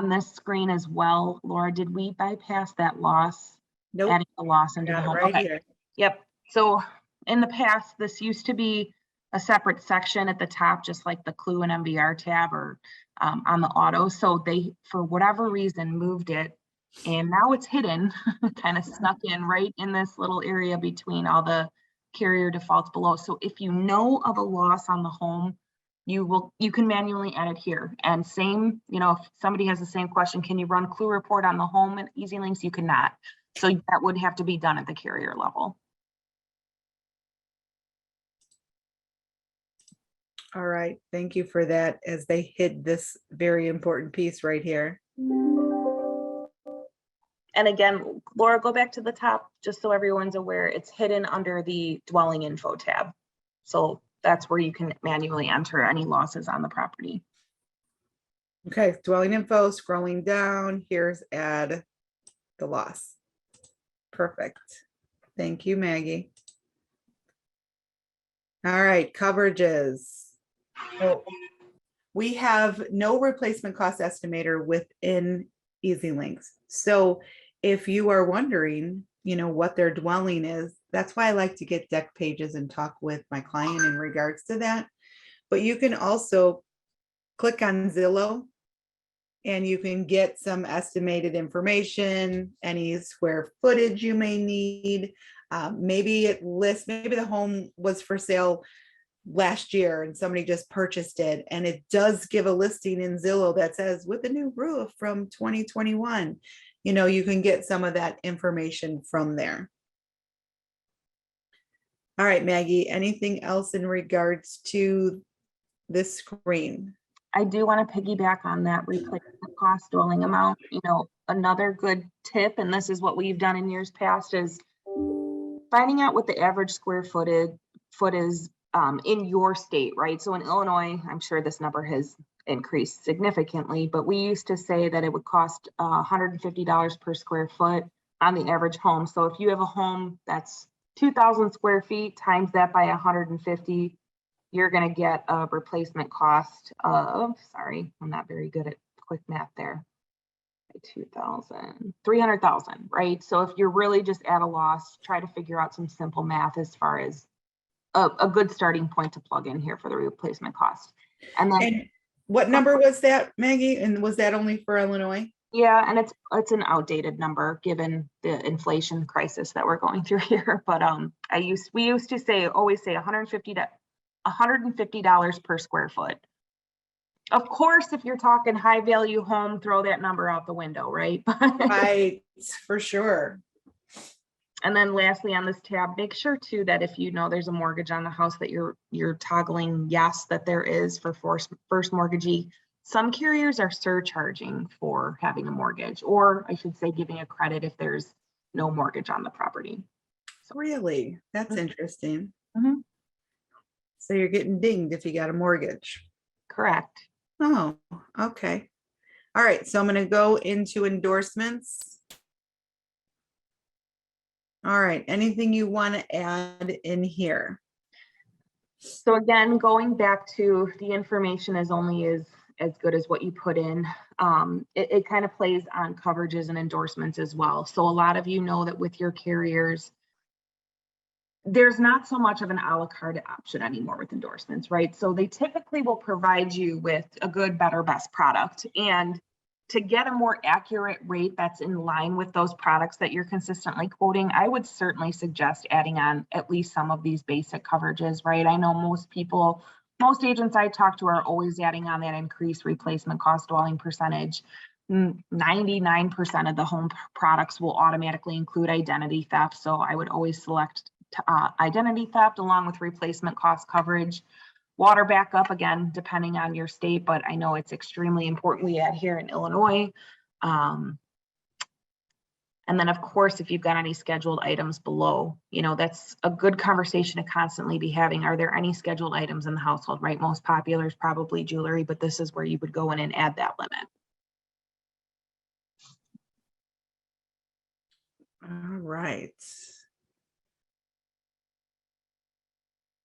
this screen as well, Laura, did we bypass that loss?
Nope.
Adding the loss into the home.
Right
okay.
here.
Yep. So in the past, this used to be a separate section at the top, just like the clue and MVR tab, or on the auto. So they, for whatever reason, moved it, and now it's hidden, kind of snuck in right in this little area between all the carrier defaults below. So if you know of a loss on the home, you can manually edit here. And same, if somebody has the same question, can you run clue report on the home in EZLynx? You cannot. So that would have to be done at the carrier level.
All right, thank you for that, as they hid this very important piece right here.
And again, Laura, go back to the top, just so everyone's aware, it's hidden under the dwelling info tab. So that's where you can manually enter any losses on the property.
Okay, dwelling info, scrolling down, here's add the loss. Perfect. Thank you, Maggie. All right, coverages. So we have no replacement cost estimator within EZLynx. So if you are wondering, what their dwelling is, that's why I like to get deck pages and talk with my client in regards to that. But you can also click on Zillow and you can get some estimated information, any square footage you may need. Maybe it lists, maybe the home was for sale last year and somebody just purchased it, and it does give a listing in Zillow that says with a new roof from 2021. You can get some of that information from there. All right, Maggie, anything else in regards to this screen?
I do want to piggyback on that replacement cost dwelling amount. Another good tip, and this is what we've done in years past, is finding out what the average square foot is in your state, right? So in Illinois, I'm sure this number has increased significantly, but we used to say that it would cost $150 per square foot on the average home. So if you have a home that's 2,000 square feet, times that by 150, you're going to get a replacement cost of, sorry, I'm not very good at quick math there, 2,000, 300,000, right? So if you're really just at a loss, try to figure out some simple math as far as a good starting point to plug in here for the replacement cost. And then
what number was that, Maggie? And was that only for Illinois?
Yeah, and it's an outdated number given the inflation crisis that we're going through here. But we used to always say $150 per square foot. Of course, if you're talking high value home, throw that number out the window, right?
Right, for sure.
And then lastly on this tab, make sure too that if there's a mortgage on the house that you're toggling yes that there is for first mortgagee. Some carriers are surcharging for having a mortgage, or I should say giving a credit if there's no mortgage on the property.
So, really? That's interesting.
Mm-hmm.
So you're getting dinged if you got a mortgage.
Correct.
Oh, okay. All right, so I'm going to go into endorsements. All right, anything you want to add in here?
So again, going back to the information is only as good as what you put in. It kind of plays on coverages and endorsements as well. So a lot of know that with your carriers, there's not so much of an a la carte option anymore with endorsements, right? So they typically will provide you with a good, better, best product. And to get a more accurate rate that's in line with those products that you're consistently quoting, I would certainly suggest adding on at least some of these basic coverages, right? I know most agents I talk to are always adding on that increased replacement cost dwelling percentage. 99% of the home products will automatically include identity theft. So I would always select identity theft along with replacement cost coverage. Water backup, again, depending on your state, but I know it's extremely important we add here in Illinois. And then, of course, if you've got any scheduled items below, that's a good conversation to constantly be having. Are there any scheduled items in the household, right? Most popular is probably jewelry, but this is where you would go in and add that limit.
All right.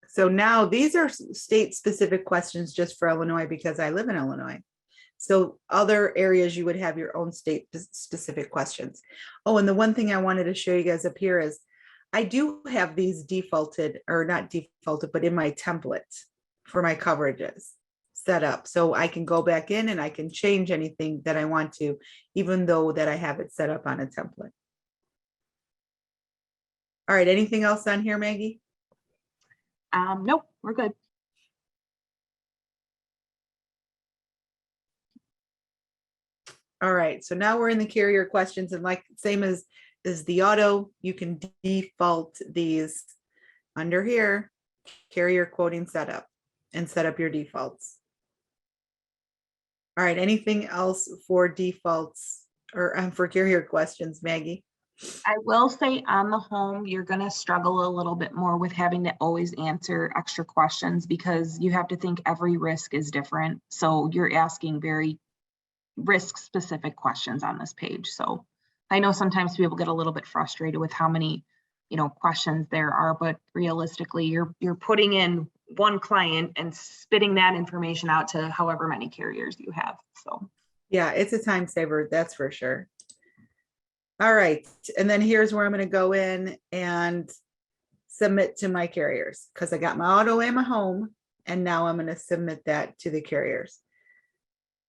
So now these are state-specific questions just for Illinois because I live in Illinois. So other areas you would have your own state-specific questions. Oh, and the one thing I wanted to show you guys up here is I do have these defaulted, or not defaulted, but in my template for my coverages set up. So I can go back in and I can change anything that I want to, even though that I have it set up on a template. All right, anything else on here, Maggie?
Nope, we're good.
All right, so now we're in the carrier questions, and like same as the auto, you can default these under here, carrier quoting setup, and set up your defaults. All right, anything else for defaults or for carrier questions, Maggie?
I will say on the home, you're going to struggle a little bit more with having to always answer extra questions because you have to think every risk is different. So you're asking very risk specific questions on this page. So I know sometimes people get a little bit frustrated with how many, questions there are, but realistically you're putting in one client and spitting that information out to however many carriers you have. So
yeah, it's a time saver, that's for sure. All right, and then here's where I'm going to go in and submit to my carriers because I got my auto and my home, and now I'm going to submit that to the carriers.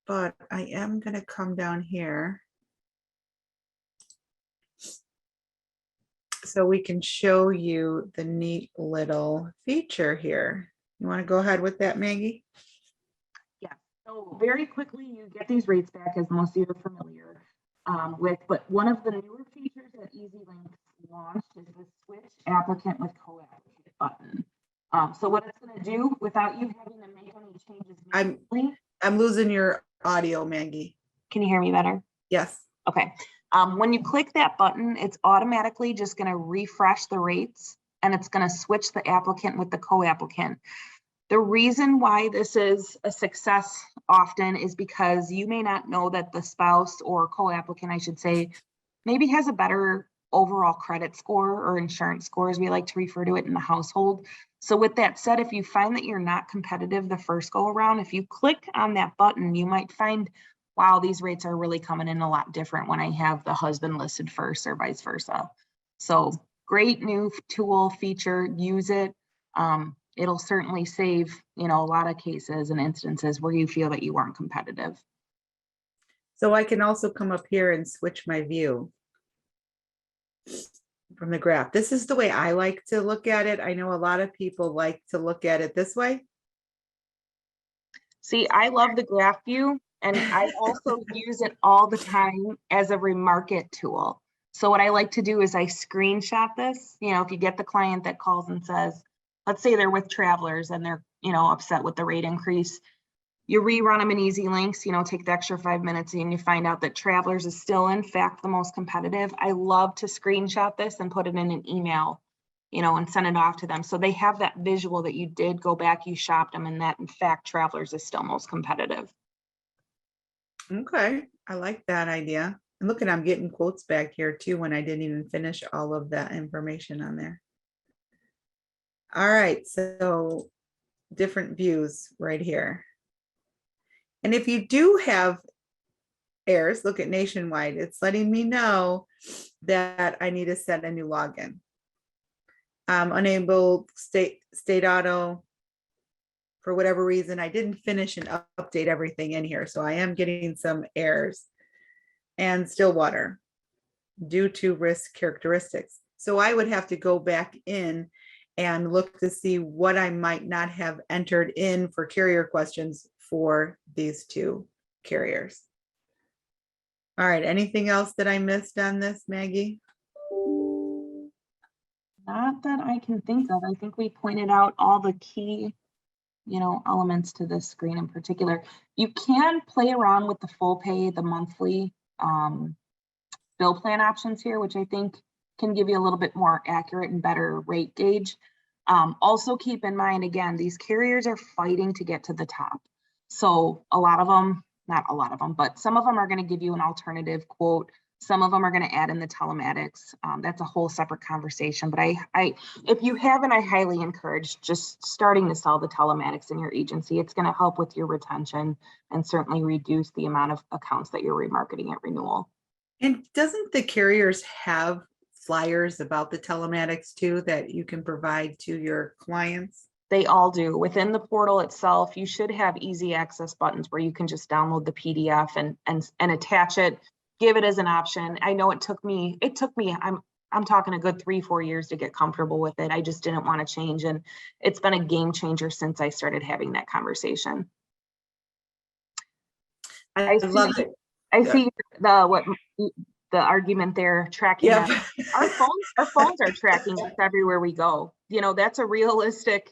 But I am going to come down here so we can show you the neat little feature here. You want to go ahead with that, Maggie?
yeah, so very quickly you get these rates back, as most of you are familiar with, but one of the newer features that EZLynx launched is the switch applicant with co-applicant button. So what it's going to do without you having to make any changes manually.
I'm losing your audio, Maggie.
Can you hear me better?
Yes.
Okay. When you click that button, it's automatically just going to refresh the rates and it's going to switch the applicant with the co-applicant. The reason why this is a success often is because you may not know that the spouse or co-applicant, I should say, maybe has a better overall credit score or insurance score, as we like to refer to it in the household. So with that said, if you find that you're not competitive the first go around, if you click on that button, you might find, wow, these rates are really coming in a lot different when I have the husband listed first or vice versa. So great new tool feature, use it. It'll certainly save, a lot of cases and instances where you feel that you weren't competitive.
So I can also come up here and switch my view from the graph. This is the way I like to look at it. I know a lot of people like to look at it this way.
See, I love the graph view, and I also use it all the time as a remarket tool. So what I like to do is I screenshot this. If you get the client that calls and says, let's say they're with Travelers and they're, upset with the rate increase, you rerun them in EZLynx, take the extra 5 minutes and you find out that Travelers is still in fact the most competitive. I love to screenshot this and put it in an email, and send it off to them. So they have that visual that you did go back, you shopped them, and that in fact Travelers is still most competitive.
Okay, I like that idea. And look at, I'm getting quotes back here too when I didn't even finish all of that information on there. All right, so different views right here. And if you do have errors, look at Nationwide. It's letting me know that I need to set a new login. Unable state auto. For whatever reason, I didn't finish and update everything in here. So I am getting some errors. And Stillwater due to risk characteristics. So I would have to go back in and look to see what I might not have entered in for carrier questions for these two carriers. All right, anything else that I missed on this, Maggie?
Not that I can think of. I think we pointed out all the key, elements to this screen in particular. You can play around with the full pay, the monthly bill plan options here, which I think can give you a little bit more accurate and better rate gauge. Also keep in mind, again, these carriers are fighting to get to the top. So a lot of them, not a lot of them, but some of them are going to give you an alternative quote. Some of them are going to add in the telematics. That's a whole separate conversation. But if you haven't, I highly encourage just starting to sell the telematics in your agency. It's going to help with your retention and certainly reduce the amount of accounts that you're remarketing at renewal.
And doesn't the carriers have flyers about the telematics too that you can provide to your clients?
They all do. Within the portal itself, you should have easy access buttons where you can just download the PDF and attach it, give it as an option. I know it took me, I'm talking a good 3-4 years to get comfortable with it. I just didn't want to change. And it's been a game changer since I started having that conversation.
I love it.
I see the argument there, tracking
Yep.
us. Our phones are tracking us everywhere we go. You know, that's a realistic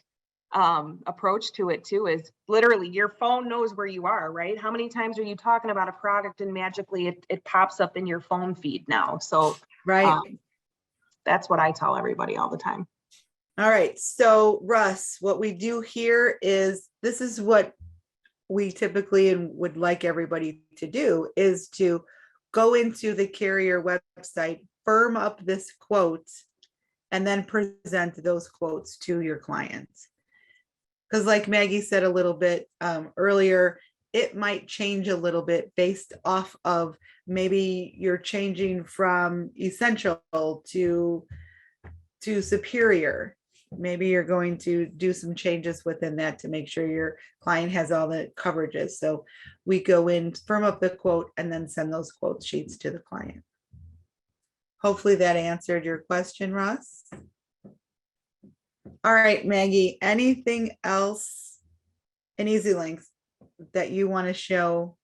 approach to it too, is literally your phone knows where you are, right? How many times are you talking about a product and magically it pops up in your phone feed now? So
right.
That's what I tell everybody all the time.
All right. So Russ, what we do here is, this is what we typically and would like everybody to do, is to go into the carrier website, firm up this quote, and then present those quotes to your clients. Because like Maggie said a little bit earlier, it might change a little bit based off of maybe you're changing from essential to superior. Maybe you're going to do some changes within that to make sure your client has all the coverages. So we go in, firm up the quote, and then send those quote sheets to the client. Hopefully that answered your question, Ross. All right, Maggie, anything else in EZLynx that you want to show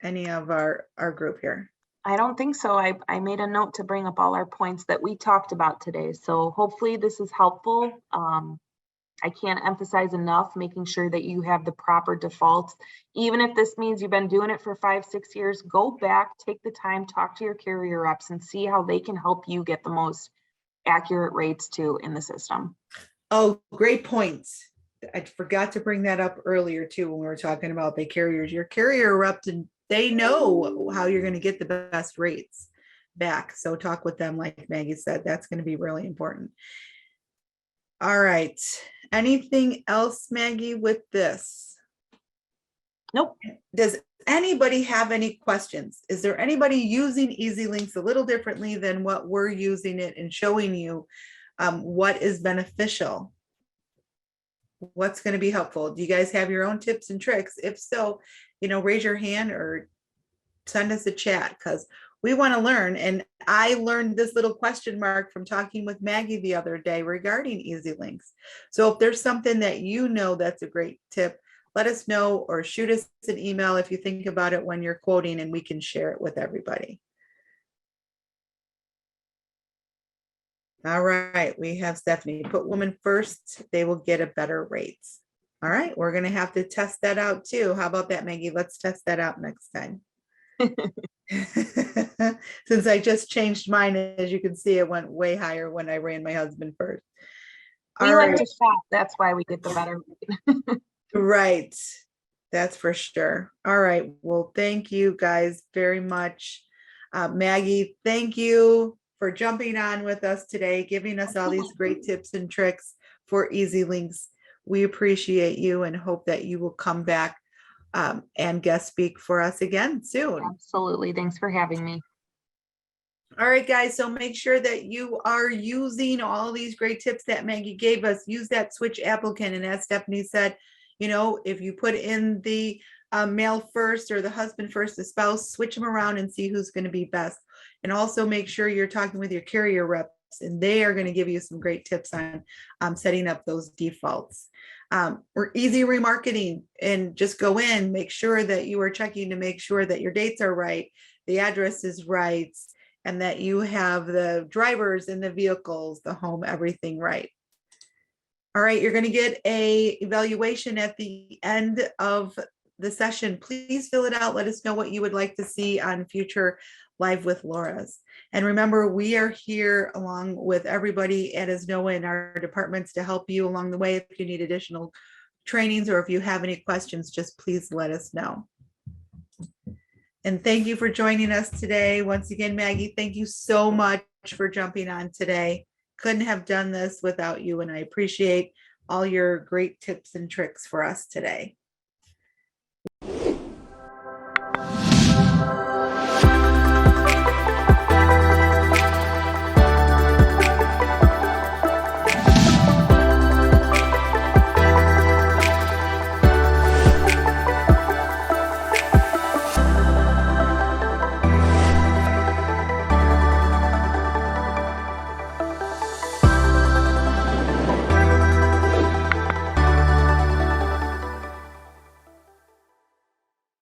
any of our group here?
I don't think so. I made a note to bring up all our points that we talked about today. So hopefully this is helpful. I can't emphasize enough making sure that you have the proper defaults. Even if this means you've been doing it for 5-6 years, go back, take the time, talk to your carrier reps and see how they can help you get the most accurate rates too in the system.
Oh, great points. I forgot to bring that up earlier too when we were talking about the carriers. Your carrier rep, they know how you're going to get the best rates back. So talk with them, like Maggie said. That's going to be really important. All right. Anything else, Maggie, with this?
Nope.
Does anybody have any questions? Is there anybody using EZLynx a little differently than what we're using it and showing you what is beneficial? What's going to be helpful? Do you guys have your own tips and tricks? If so, raise your hand or send us a chat, because we want to learn. And I learned this little question mark from talking with Maggie the other day regarding EZLynx. So if there's something that that's a great tip, let us know or shoot us an email if you think about it when you're quoting, and we can share it with everybody. All right, we have Stephanie. Put women first, they will get a better rates. All right, we're going to have to test that out too. How about that, Maggie? Let's test that out next time. Since I just changed mine, as you can see, it went way higher when I ran my husband first.
We like to shop. That's why we get the better.
Right. That's for sure. All right. Well, thank you guys very much. Maggie, thank you for jumping on with us today, giving us all these great tips and tricks for EZLynx. We appreciate you and hope that you will come back and guest speak for us again soon.
Absolutely. Thanks for having me.
All right, guys. So make sure that you are using all these great tips that Maggie gave us. Use that switch applicant. And as Stephanie said, if you put in the male first or the husband first, the spouse, switch them around and see who's going to be best. And also make sure you're talking with your carrier reps, and they are going to give you some great tips on setting up those defaults. We're easy remarketing, and just go in, make sure that you are checking to make sure that your dates are right, the address is right, and that you have the drivers in the vehicles, the home, everything right. All right, you're going to get a evaluation at the end of the session. Please fill it out. Let us know what you would like to see on future Live with Laura's. And remember, we are here along with everybody at EZNOA in our departments to help you along the way. If you need additional trainings or if you have any questions, just please let us know. And thank you for joining us today. Once again, Maggie, thank you so much for jumping on today. Couldn't have done this without you, and I appreciate all your great tips and tricks for us today.